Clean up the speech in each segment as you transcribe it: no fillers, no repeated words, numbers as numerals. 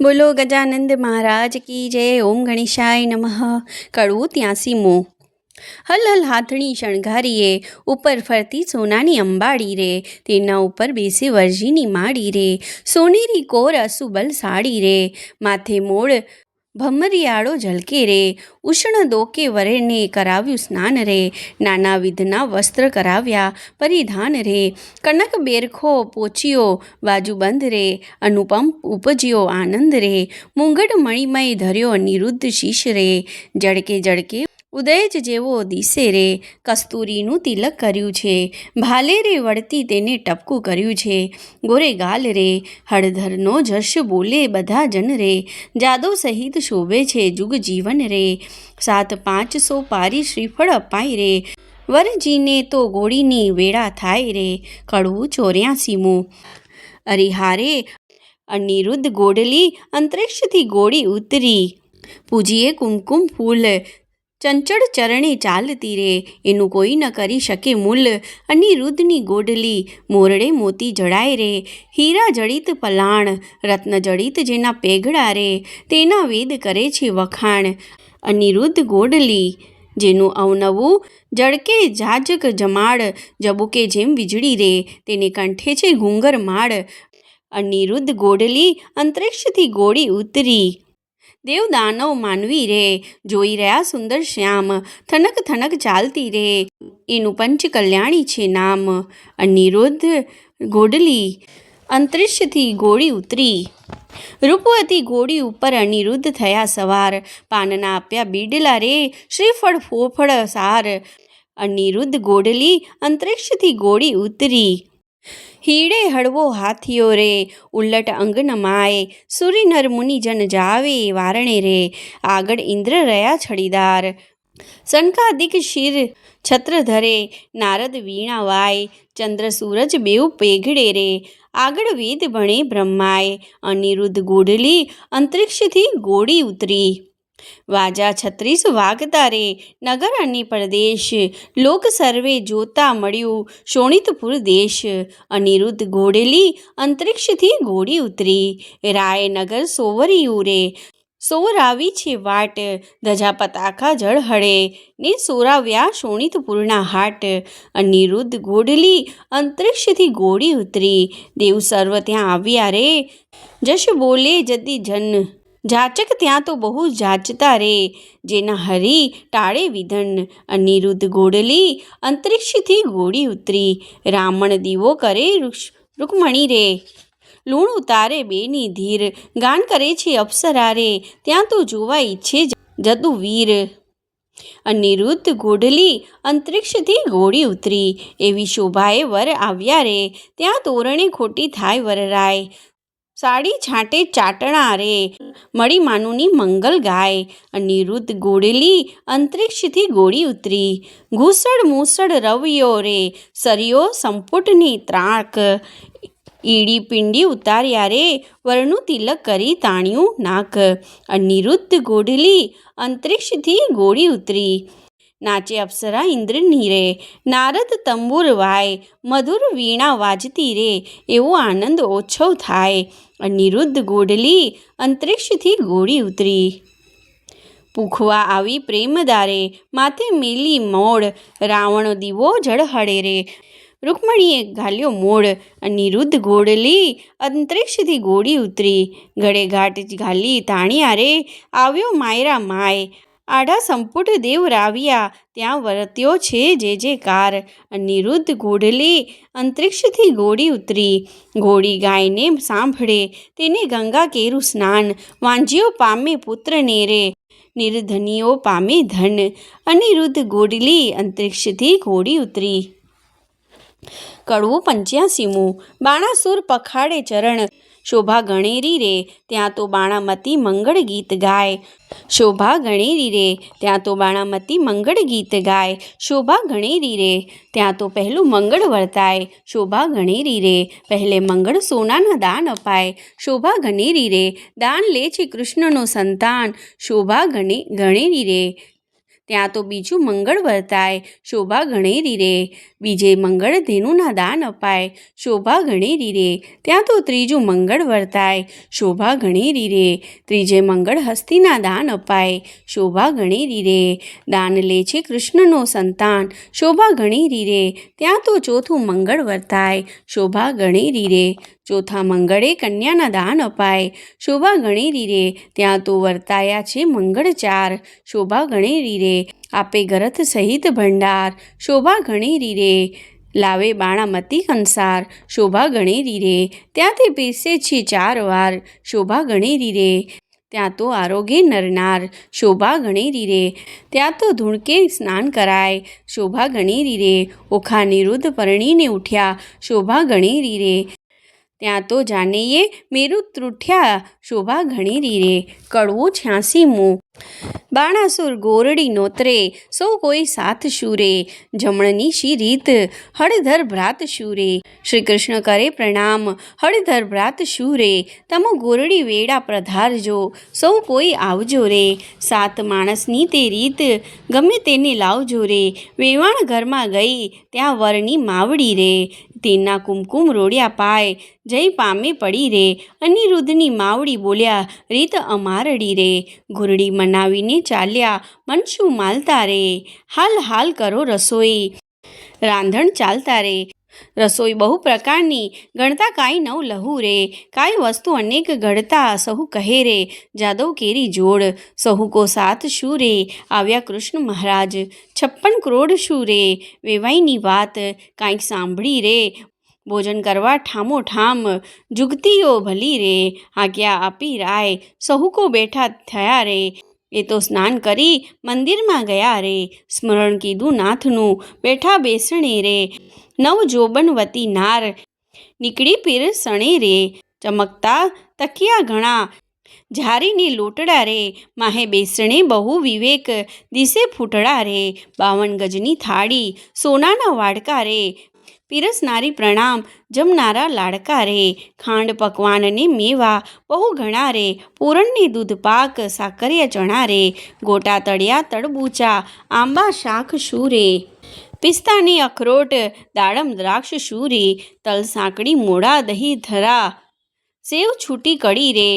બોલો ગજાનંદ મહારાજ કી જય. ઓમ ગણેશાય નમઃ. કડવું 83મો. હલ હલ હાથણી શણગારીએ, ઉપર ફરતી સોનાની અંબાડી રે, તેના ઉપર બેસે વરજીની માડી રે, સોનેરી કોર અસુબલ સાડી રે, માથે મોડ ભમરિયાળો ઝલકે રે, ઉષ્ણ દોકે વરેને કરાવ્યું સ્નાન રે, નાના વિધના વસ્ત્ર કરાવ્યા પરિધાન રે, કનક બેરખો પોચિયો બાજુબંધ રે, અનુપમ ઉપજ્યો આનંદ રે, મુંગટ મણિમય ધર્યો અનિરુદ્ધ શીશ રે, જડકે જડકે ઉદય જ જેવો દિસે રે, કસ્તુરીનું તિલક કર્યું છે, ભાલે રે વળતી તેને ટપકું કર્યું છે, ગોરે ગાલ રે, હળધરનો જશ બોલે બધા જન રે, જાદો સહિત શોભે છે જુગ જીવન રે, 7-500 પારી શ્રીફળ અપાય રે, વરજીને તો ગોળીની વેળા થાય રે. કડવું 84મો. અરિહારે અનિરુદ્ધ ગોડલી અંતરિક્ષથી ગોળી ઉતરી, પૂજીએ કુમકુમ ફૂલ ચંચળ ચરણે ચાલતી રે, એનું કોઈ ન કરી શકે મૂલ, અનિરુદ્ધની ગોડલી મોરડે મોતી જડાય રે, હીરા જડિત પલાણ રત્ન જડિત જેના પેગડા રે, તેના વેદ કરે છે વખાણ. અનિરુદ્ધ ગોડલી જેનું અવનવું જડકે જાજક જમાડ, જબુકે જેમ વીજળી રે, તેને કંઠે છે ઘૂંઘર માળ. અનિરુદ્ધ ગોડલી અંતરિક્ષથી ગોળી ઉતરી, દેવ દાનવ માનવી રે, જોઈ રહ્યા સુંદર શ્યામ, થનક થનક ચાલતી રે, એનું પંચ કલ્યાણી છે નામ. અનિરુદ્ધ ગોડલી અંતરિક્ષથી ગોળી ઉતરી, રૂપવતી ગોળી ઉપર અનિરુદ્ધ થયા સવાર, પાનના આપ્યા બીડલા રે, શ્રીફળ ફોફળ સાર. અનિરુદ્ધ ગોડલી અંતરિક્ષથી ગોળી ઉતરી, હીડે હળવો હાથીઓ રે, ઉલ્લટ અંગન માય, સુરીનર મુનિજન જાવે વારણે રે, આગળ ઇન્દ્ર રહ્યા છડીદાર, સનકાદિક શિર છત્ર ધરે, નારદ વીણા વાય, ચંદ્ર સૂરજ બેઉ પેઘડે રે, આગળ વેદ ભણે બ્રહ્માય. અનિરુદ્ધ ગોડલી અંતરિક્ષથી ગોળી ઉતરી, વાજા 36 વાગતા રે, નગર અને પરદેશ, લોક સર્વે જોતા મળ્યું શોણિતપુર દેશ. અનિરુદ્ધ ગોડલી અંતરિક્ષથી ગોળી ઉતરી, રાયનગર સોવરિયું રે, સોવરાવી છે વાટ, ધજા પતાકા ઝળહળે ને સોરાવ્યા શોણિતપુરના હાટ. અનિરુદ્ધ ગોડલી અંતરિક્ષથી ગોળી ઉતરી, દેવ સર્વ ત્યાં આવ્યા રે, જશ બોલે જતી જન, જાચક ત્યાં તો બહુ જાચતા રે, જેના હરી ટાળે વિધન. અનિરુદ્ધ ગોડલી અંતરિક્ષથી ગોળી ઉતરી, રામણ દીવો કરે રૂકમણી રે, લૂણ ઉતારે બેની ધીર, ગાન કરે છે અપ્સરા રે, ત્યાં તો જોવા ઈચ્છે જદુ વીર. અનિરુદ્ધ ગોડલી અંતરિક્ષથી ગોળી ઉતરી, એવી શોભાએ વર આવ્યા રે, ત્યાં તોરણે ખોટી થાય વરરાય, સાડી છાંટે ચાટણા રે, મળી માનુની મંગલ ગાય. અનિરુદ્ધ ગોડલી અંતરિક્ષથી ગોળી ઉતરી, ઘૂસડ મૂસડ રવિયો રે, સરિયો સંપુટની ત્રાક, ઈડી પિંડી ઉતાર્યા રે, વરનું તિલક કરી તાણ્યું નાક. અનિરુદ્ધ ગોડલી અંતરિક્ષથી ગોળી ઉતરી, નાચે અપ્સરા ઇન્દ્રની રે, નારદ તંબુર વાય, મધુર વીણા વાજતી રે, એવો આનંદ ઓછો થાય. અનિરુદ્ધ ગોડલી અંતરિક્ષથી ગોળી ઉતરી, પૂખવા આવી પ્રેમદારે, માથે મેલી મોડ, રાવણ દીવો ઝળહળે રે, રૂકમણીએ ઘાલ્યો મોડ. અનિરુદ્ધ ગોડલી અંતરિક્ષથી ગોળી ઉતરી, ગળે ઘાટ ઘાલી તાણ્યા રે, આવ્યો માયરા માય, આડા સંપુટ દેવ રાવ્યા, ત્યાં વર્ત્યો છે જે જેકાર. અનિરુદ્ધ ગોડલી અંતરિક્ષથી ગોળી ઉતરી, ગોળી ગાયને સાંભળે, તેને ગંગા કેરું સ્નાન, વાંજીઓ પામે પુત્રને રે, નિર્ધનીઓ પામે ધન. અનિરુદ્ધ ગોડલી અંતરિક્ષથી ગોળી ઉતરી. કડવું 85મું. બાણાસુર પખાડે ચરણ, શોભા ગણેરી રે, ત્યાં તો બાણામતી મંગળ ગીત ગાય, શોભા ગણેરી રે, ત્યાં તો બાણામતી મંગળ ગીત ગાય, શોભા ગણેરી રે, ત્યાં તો પહેલું મંગળ વર્તાય, શોભા ગણેરી રે, પહેલે મંગળ સોનાના દાન અપાય, શોભા ગણેરી રે, દાન લે છે કૃષ્ણનો સંતાન, શોભા ગણેરી રે, ત્યાં તો બીજું મંગળ વર્તાય, શોભા ગણેરી રે. બીજે મંગળ ધેનુના દાન અપાય, શોભા ગણેરી રે. ત્યાં તો ત્રીજું મંગળ વર્તાય, શોભા ગણેરી રે. ત્રીજે મંગળ હસ્તીના દાન અપાય, શોભા ગણેરી રે. દાન લે છે કૃષ્ણનો સંતાન, શોભા ગણેરી રે. ત્યાં તો ચોથું મંગળ વર્તાય, શોભા ગણેરી રે. ચોથા મંગળે કન્યાના દાન અપાય, શોભા ગણેરી રે. ત્યાં તો વર્તાયા છે મંગળ ચાર, શોભા ગણેરી રે. આપે ગરથ સહિત ભંડાર, શોભા ગણેરી રે. લાવે બાણામતી કંસાર, શોભા ગણેરી રે. ત્યાંથી પીરસે છે 4 વાર, શોભા ગણેરી રે. ત્યાં તો આરોગે નરનાર, શોભા ગણેરી રે. ત્યાં તો ધૂણકે સ્નાન કરાય, શોભા ગણેરી રે. ઓખા નિરુદ્ધ પરણીને ઉઠ્યા, શોભા ગણેરી રે. ત્યાં તો જાનૈયે મેરુ તૂટ્યા, શોભા ગણેરી રે. કડવું 86મું. બાણાસુર ગોરડી નોતરે, સૌ કોઈ સાથ શૂરે. જમણની શી રીત, હળધર ભ્રાત શૂરે. શ્રી કૃષ્ણ કરે પ્રણામ, હળધર ભ્રાત શૂરે. તમો ગોરડી વેળા પધારજો, સૌ કોઈ આવજો રે. 7 માણસની તે રીત, ગમે તેને લાવજો રે. વેવાણ ઘરમાં ગઈ, ત્યાં વરની માવડી રે. તેના કુમકુમ રોડ્યા પાય, જય પામે પડી રે. અનિરુદ્ધની માવડી બોલ્યા, રીત અમારડી રે. ઘોરડી મનાવીને ચાલ્યા, મનશું માલતા રે. હાલ હાલ કરો રસોઈ, રાંધણ ચાલતા રે. રસોઈ બહુ પ્રકારની, ગણતા કાંઈ નવ લહુ રે. કાંઈ વસ્તુ અનેક ઘડતા, સહુ કહે રે. જાદવ કેરી જોડ, સહુ કો સાથ શું રે. આવ્યા કૃષ્ણ મહારાજ, 56 કરોડ શું રે. વેવાઈની વાત, કાંઈક સાંભળી રે. ભોજન કરવા ઠામો ઠામ, જુગતીઓ ભલી રે. આજ્ઞા આપી રાય, સહુ કો બેઠા થયા રે. એ તો સ્નાન કરી મંદિરમાં ગયા રે. સ્મરણ કીધું નાથનું, બેઠા બેસણે રે. નવ જોબનવતી નાર, નીકળી પીરસણે રે. ચમકતા તકિયા ઘણા, ઝારીને લોટડા રે. માહે બેસણે બહુ વિવેક, દિશે ફૂટડા રે. 52 ગજની થાળી, સોનાના વાડકા રે. પીરસનારી પ્રણામ, જમનારા લાડકા રે. ખાંડ પકવાનને મેવા, બહુ ઘણા રે. પૂરણને દૂધ પાક, સાકરિયા ચણા રે. ગોટા તળિયા તળબૂચા, આંબા શાક શું રે. પિસ્તાને અખરોટ, દાડમ દ્રાક્ષ શું રે. તલ સાંકળી મોડા દહીં ધરા, સેવ છૂટી કડી રે.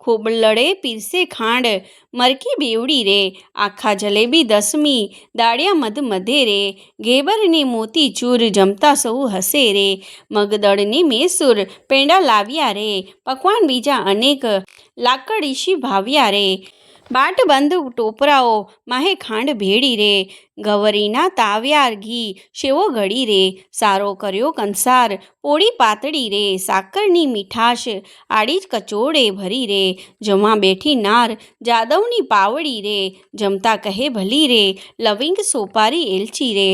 ખોબલડે પીરસે ખાંડ, મરકી બેવડી રે. આખા જલેબી 10મી, દાળિયા મધ મધે રે. ઘેબરને મોતી ચૂર, જમતા સૌ હસે રે. મગદળને મેસૂર, પેંડા લાવ્યા રે. પકવાન બીજા અનેક, લાકડીશી ભાવ્યા રે. બાટબંધ ટોપરાઓ, માહે ખાંડ ભેળી રે. ગવરીના તાવ્યાર ઘી, શેવો ઘડી રે. સારો કર્યો કંસાર, પોળી પાતળી રે. સાકરની મીઠાશ, આડી જ કચોળે ભરી રે. જમવા બેઠી નાર, જાદવની પાવડી રે. જમતા કહે ભલી રે, લવિંગ સોપારી એલચી રે.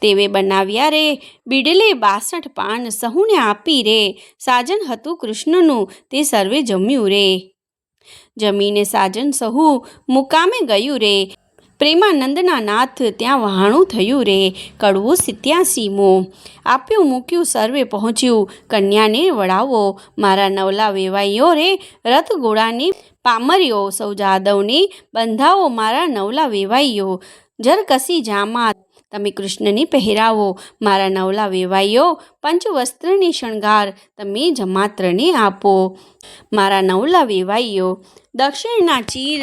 તેવે બનાવ્યા રે, બીડલે 62 પાન, સહુને આપી રે. સાજન હતું કૃષ્ણનું, તે સર્વે જમ્યું રે. જમીને સાજન સહુ મુકામે ગયું રે. પ્રેમાનંદના નાથ, ત્યાં વહાણું થયું રે. કડવું 87મું. આપ્યું મૂક્યું સર્વે પહોંચ્યું, કન્યાને વળાવો. મારા નવલા વેવાઈઓ રે, રથ ઘોડાને પામર્યો. સૌ જાદવને બંધાવો, મારા નવલા વેવાઈઓ. જરકસી જામા, તમે કૃષ્ણને પહેરાવો. મારા નવલા વેવાઈઓ, પંચવસ્ત્રને શણગાર, તમે જમાત્રને આપો. મારા નવલા વેવાઈઓ, દક્ષિણના ચીર,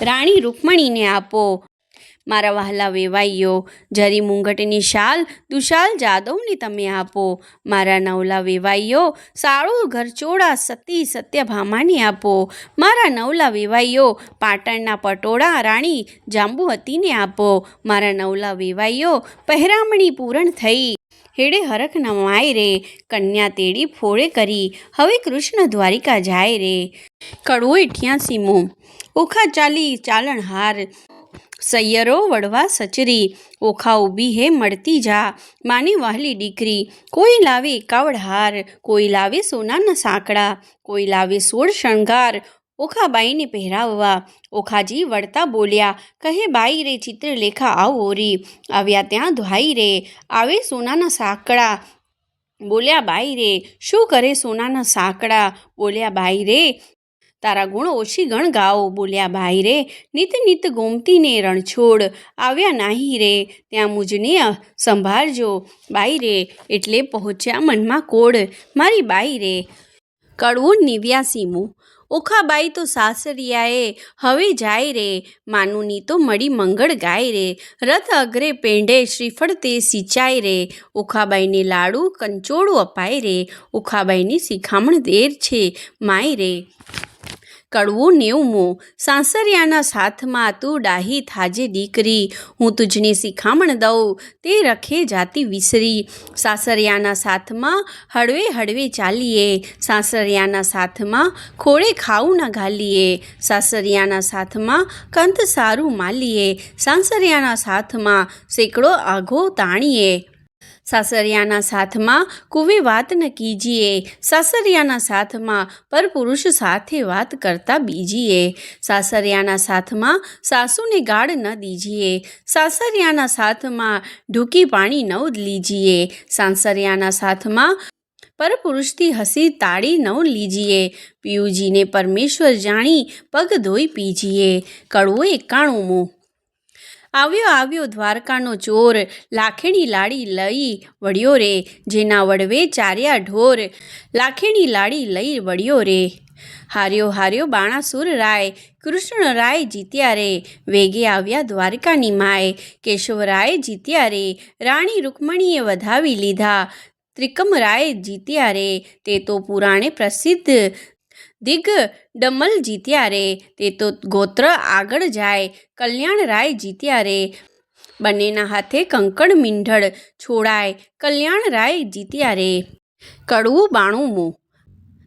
રાણી રૂકમણીને આપો. મારા વહાલા વેવાઈઓ, જરી મુંગટની શાલ, દુશાલ જાદવને તમે આપો. મારા નવલા વેવાઈઓ, સાળું ઘરચોળા, સતી સત્યભામાને આપો. મારા નવલા વેવાઈઓ, પાટણના પટોળા, રાણી જાંબુવતીને આપો. મારા નવલા વેવાઈઓ, પહેરામણી પૂરણ થઈ, હેડે હરખ નમાય રે. કન્યા તેડી ફોળે કરી, હવે કૃષ્ણ દ્વારિકા જાય રે. કડવું 88મું. ઓખા ચાલી ચાલણહાર, સૈયરો વડવા સચરી. ઓખા ઊભી હે મળતી જા, માની વહાલી દીકરી. કોઈ લાવે એકાવડ હાર, કોઈ લાવે સોનાના સાંકડા, કોઈ લાવે 16 શણગાર, ઓખાબાઈને પહેરાવવા. ઓખાજી વળતા બોલ્યા, કહે બાઈ રે ચિત્રલેખા આવો રે. આવ્યા ત્યાં ધ્વાઈ રે, આવે સોનાના સાંકડા. બોલ્યા બાઈ રે, શું કરે સોનાના સાંકડા. બોલ્યા બાઈ રે, તારા ગુણ ઓછી ગણ ગાઓ, બોલ્યા ભાઈ રે નિત નિત ગોમતીને રણછોડ, આવ્યા નાહી રે ત્યાં મુજને સંભાળજો બાઈ રે, એટલે પહોંચ્યા મનમાં કોડ મારી બાઈ રે. કડવું 89મું. ઓખાબાઈ તો સાસરિયાએ હવે જાય રે, માનુની તો મળી મંગળ ગાય રે, રથ અગ્રે પેંઢે શ્રીફળ તે સિંચાય રે, ઓખાબાઈને લાડુ કંચોળું અપાય રે, ઓખાબાઈની શિખામણ દેર છે માય રે. કડવું 90મું. સાસરિયાના સાથમાં તું ડાહી થાજે દીકરી, હું તુજને શિખામણ દઉં તે રખે જાતિ વિસરી, સાસરિયાના સાથમાં હળવે હળવે ચાલીએ, સાસરિયાના સાથમાં ખોળે ખાવું ન ઘાલીએ, સાસરિયાના સાથમાં કંત સારું માલીએ, સાસરિયાના સાથમાં સેકડો આઘો તાણીએ, સાસરિયાના સાથમાં કુવે વાત ન કીજીએ, સાસરિયાના સાથમાં પરપુરુષ સાથે વાત કરતા બીજીએ, સાસરિયાના સાથમાં સાસુને ગાળ ન દીજીએ, સાસરિયાના સાથમાં ઢૂકી પાણી ન લીજીએ, સાસરિયાના સાથમાં પરપુરુષથી હસી તાળી ન લીજીએ, પિયુજીને પરમેશ્વર જાણી પગ ધોઈ પીજીએ. કડવું 91મું. આવ્યો આવ્યો દ્વારકાનો ચોર, લાખેણી લાડી લઈ વળ્યો રે, જેના વડવે ચાર્યા ઢોર, લાખેણી લાડી લઈ વળ્યો રે. હાર્યો હાર્યો બાણાસુર રાય, કૃષ્ણરાય જીત્યા રે, વેગે આવ્યા દ્વારકાની માય, કેશવરાય જીત્યા રે, રાણી રૂકમણીએ વધાવી લીધા, ત્રિકમરાય જીત્યા રે, તે તો પુરાણે પ્રસિદ્ધ, દિગ ડમલ જીત્યા રે, તે તો ગોત્ર આગળ જાય, કલ્યાણરાય જીત્યા રે, બંનેના હાથે કંકણ મીંઢળ છોડાય, કલ્યાણરાય જીત્યા રે. કડવું 92મું.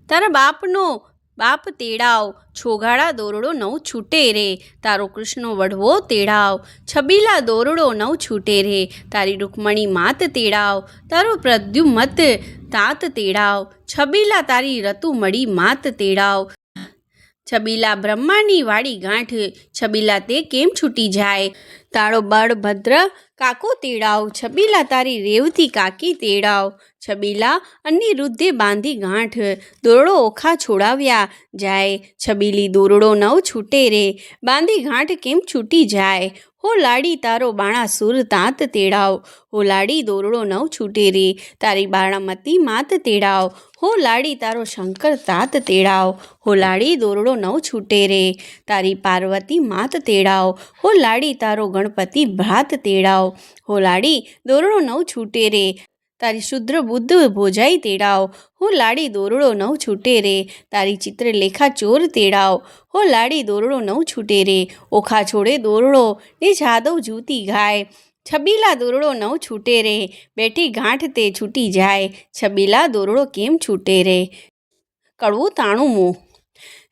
તારા બાપનો બાપ તેડાવ, છોગાડા દોરડો નવ છૂટે રે, તારો કૃષ્ણ વડવો તેડાવ, છબીલા દોરડો નવ છૂટે રે, તારી રૂકમણી માત તેડાવ, તારો પ્રદ્યુમત તાત તેડાવ, છબીલા તારી રતુમડી માત તેડાવ, છબીલા બ્રહ્માની વાડી ગાંઠ, છબીલા તે કેમ છૂટી જાય, તારો બળભદ્ર કાકો તેડાવ, છબીલા તારી રેવતી કાકી તેડાવ, છબીલા અનિરુદ્ધે બાંધી ગાંઠ, દોરડો ઓખા છોડાવ્યા જાય, છબીલી દોરડો નવ છૂટે રે, બાંધી ગાંઠ કેમ છૂટી જાય, હો લાડી તારો બાણાસુર તાત તેડાવ, હો લાડી દોરડો નવ છૂટે રે, તારી બાણામતી માત તેડાવ, હો લાડી તારો શંકર તાત તેડાવ, હો લાડી દોરડો નવ છૂટે રે, તારી પાર્વતી માત તેડાવ, હો લાડી તારો ગણપતિ ભ્રાત તેડાવ, હો લાડી દોરડો નવ છૂટે રે, તારી શુદ્ર બુદ્ધ ભોજાઈ તેડાવ, હો લાડી દોરડો નવ છૂટે રે, તારી ચિત્રલેખા ચોર તેડાવ, હો લાડી દોરડો નવ છૂટે રે, ઓખા છોડે દોરડો ને જાદવ જૂતી ગાય, છબીલા દોરડો નવ છૂટે રે, બેઠી ગાંઠ તે છૂટી જાય, છબીલા દોરડો કેમ છૂટે રે. કડવું 93મું.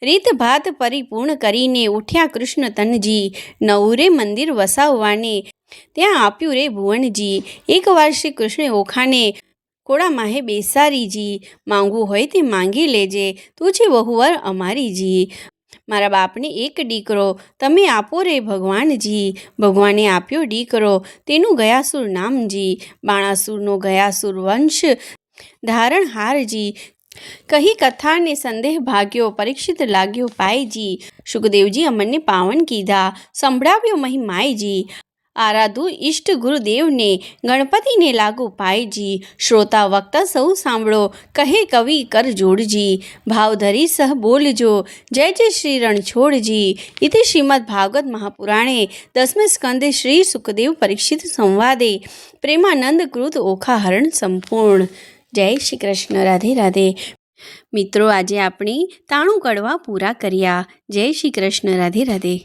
રીત ભાત પરિપૂર્ણ કરીને ઉઠ્યા કૃષ્ણ તનજી, નવરે મંદિર વસાવવાને ત્યાં આપ્યું રે ભુવનજી, એકવાર શ્રી કૃષ્ણે ઓખાને કોળા માહે બેસારીજી, માંગવું હોય તે માંગી લેજે, તું છે વહુવર અમારીજી, મારા બાપને એક દીકરો તમે આપો રે ભગવાનજી, ભગવાને આપ્યો દીકરો તેનું ગયાસુર નામજી, બાણાસુરનો ગયાસુર વંશ ધારણહારજી, કહી કથાને સંદેહ ભાગ્યો, પરીક્ષિત લાગ્યો પાયજી, સુખદેવજી અમને પાવન કીધા, સંભળાવ્યો મહિમાયજી, આરાધુ ઈષ્ટ ગુરુદેવને ગણપતિને લાગુ પાયજી, શ્રોતા વક્તા સૌ સાંભળો કહે કવિ કર જોડજી, ભાવ ધરી સહ બોલજો જય જય શ્રી રણછોડજી. ઇતિ શ્રીમદ ભાગવત મહાપુરાણે 10મે સ્કંદે શ્રી સુખદેવ પરીક્ષિત સંવાદે પ્રેમાનંદ કૃત ઓખાહરણ સંપૂર્ણ. જય શ્રી કૃષ્ણ. રાધે રાધે. મિત્રો, આજે આપણે 93 કડવા પૂરા કર્યા. જય શ્રી કૃષ્ણ. રાધે રાધે.